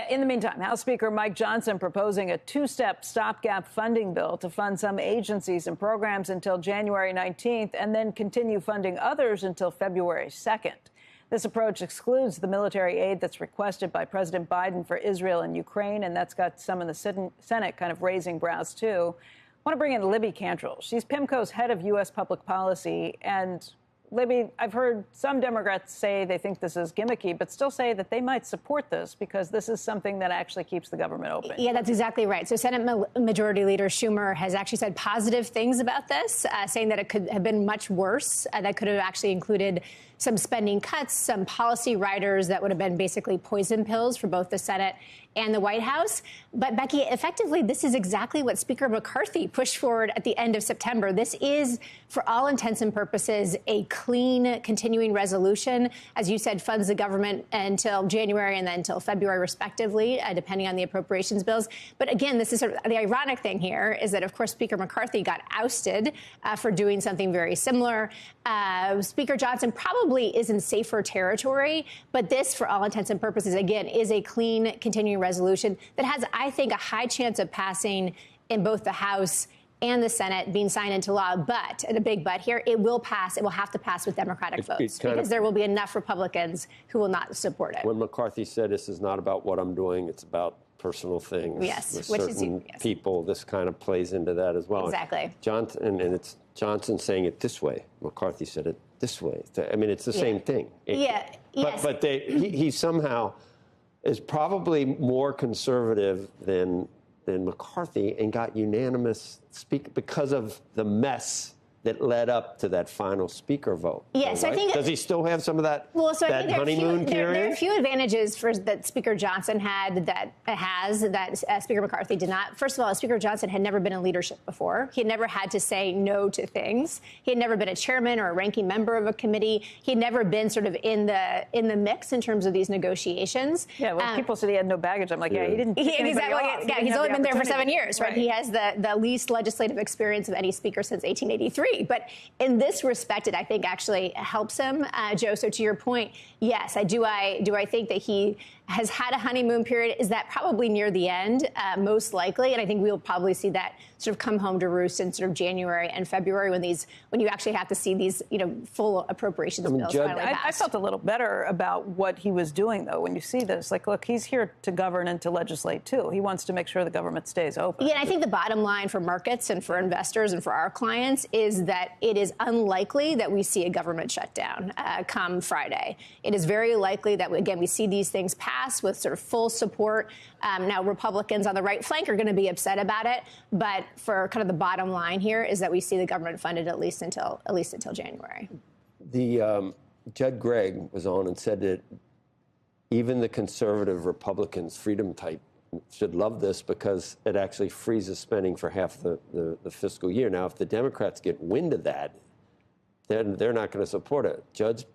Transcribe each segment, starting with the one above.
In the meantime, House Speaker Mike Johnson proposing a two-step stopgap funding bill to fund some agencies and programs until January 19th and then continue funding others until February 2nd. This approach excludes the military aid that's requested by President Biden for Israel and Ukraine, and that's got some in the Senate kind of raising brows, too. I want to bring in Libby Cantrill. She's PIMCO's head of U.S. public policy. And Libby, I've heard some Democrats say they think this is gimmicky, but still say that they might support this because this is something that actually keeps the government open. Yeah, that's exactly right. So Senate Majority Leader Schumer has actually said positive things about this, saying that it could have been much worse. That could have actually included some spending cuts, some policy riders that would have been basically poison pills for both the Senate and the White House. But, Becky, effectively, this is exactly what Speaker McCarthy pushed forward at the end of September. This is, for all intents and purposes, a clean, continuing resolution. As you said, funds the government until January and then until February, respectively, depending on the appropriations bills. But again, this is sort of the ironic thing here is that, of course, Speaker McCarthy got ousted for doing something very similar. Speaker Johnson probably is in safer territory, but this, for all intents and purposes, again, is a clean, continuing resolution that has, I think, a high chance of passing in both the House and the Senate, being signed into law. But, and a big but here, it will pass. It will have to pass with Democratic votes because there will be enough Republicans who will not support it. When McCarthy said this is not about what I'm doing, it's about personal things. Yes, with which certain people, this kind of plays into that as well. Exactly. Johnson, and it's Johnson saying it this way. McCarthy said it this way. I mean, it's the same thing. But he somehow is probably more conservative than McCarthy and got unanimous speak because of the mess that led up to that final speaker vote. Yes, right? I think. Does he still have some of that, that honeymoon period? There are a few advantages that Speaker Johnson had that Speaker McCarthy did not. First of all, Speaker Johnson had never been in leadership before. He had never had to say no to things. He had never been a chairman or a ranking member of a committee. He had never been sort of in the mix in terms of these negotiations. Yeah, when people said he had no baggage, I'm like, he didn't. He's only been there for 7 years, right? He has the least legislative experience of any speaker since 1883. But in this respect, it, I think, actually helps him, Joe. So to your point, yes, do I think that he has had a honeymoon period? Is that probably near the end, most likely? And I think we'll probably see that sort of come home to roost in sort of January and February when you actually have to see these, full appropriations bills finally passed. I felt a little better about what he was doing, though, when you see this. Like, look, he's here to govern and to legislate, too. He wants to make sure the government stays open. Yeah, and I think the bottom line for markets and for investors and for our clients is that it is unlikely that we see a government shutdown come Friday. It is very likely that, again, we see these things pass with sort of full support. Now, Republicans on the right flank are going to be upset about it, but for kind of the bottom line here is that we see the government funded at least until January. The Judd Gregg was on and said that even the conservative Republicans, freedom type, should love this because it actually freezes spending for half the fiscal year. Now, if the Democrats get wind of that, then they're not going to support it. Judd's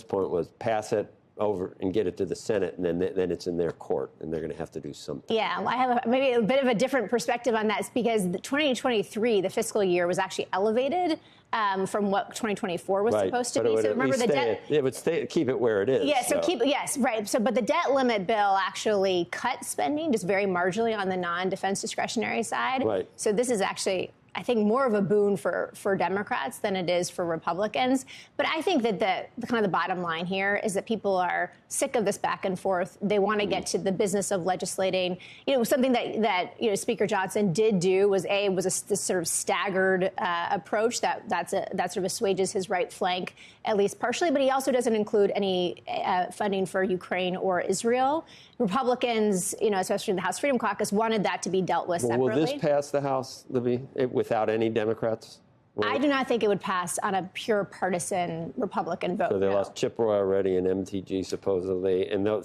point was pass it over and get it to the Senate, and then it's in their court, and they're going to have to do something. Yeah, I have maybe a bit of a different perspective on that because 2023, the fiscal year, was actually elevated from what 2024 was supposed to be. So remember the debt. It would keep it where it is. Yeah, yes, right. So, but the debt limit bill actually cut spending just very marginally on the non-defense discretionary side. Right. So this is actually, I think, more of a boon for Democrats than it is for Republicans. But I think that the kind of the bottom line here is that people are sick of this back and forth. They want to get to the business of legislating. Something that Speaker Johnson did do was this sort of staggered approach that sort of assuages his right flank, at least partially. But he also doesn't include any funding for Ukraine or Israel. Republicans, especially in the House Freedom Caucus, wanted that to be dealt with separately. Will this pass the House, Libby, without any Democrats? I do not think it would pass on a pure partisan Republican vote. So they lost Chip Roy already and MTG supposedly, and there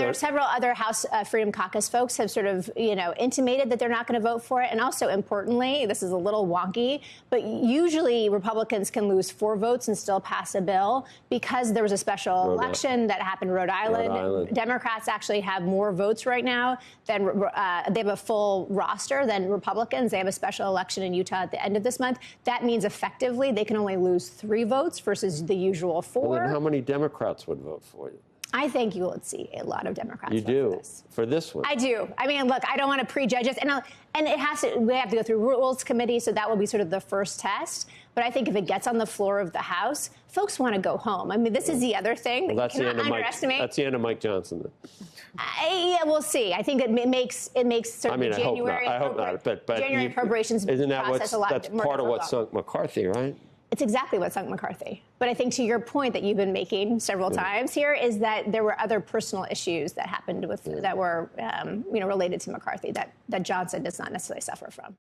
are several other House Freedom Caucus folks have sort of intimated that they're not going to vote for it. And also importantly, this is a little wonky, but usually Republicans can lose 4 votes and still pass a bill because there was a special election that happened in Rhode Island. Democrats actually have more votes right now than they have a full roster than Republicans. They have a special election in Utah at the end of this month. That means effectively they can only lose 3 votes versus the usual 4. Well, then how many Democrats would vote for you? I think you will see a lot of Democrats. You vote do for this one. I do. I mean, look, I don't want to prejudge it, and it has to. We have to go through Rules Committee, so that will be sort of the first test. But I think if it gets on the floor of the House, folks want to go home. I mean, this is the other thing that you cannot underestimate. That's the end of Mike Johnson. Then. Yeah, we'll see. I think it makes sort of the January. I hope not. But January appropriations isn't that process a lot. That's part of what sunk McCarthy, right? It's exactly what sunk McCarthy. But I think to your point that you've been making several times here is that there were other personal issues that happened that were related to McCarthy that Johnson does not necessarily suffer from.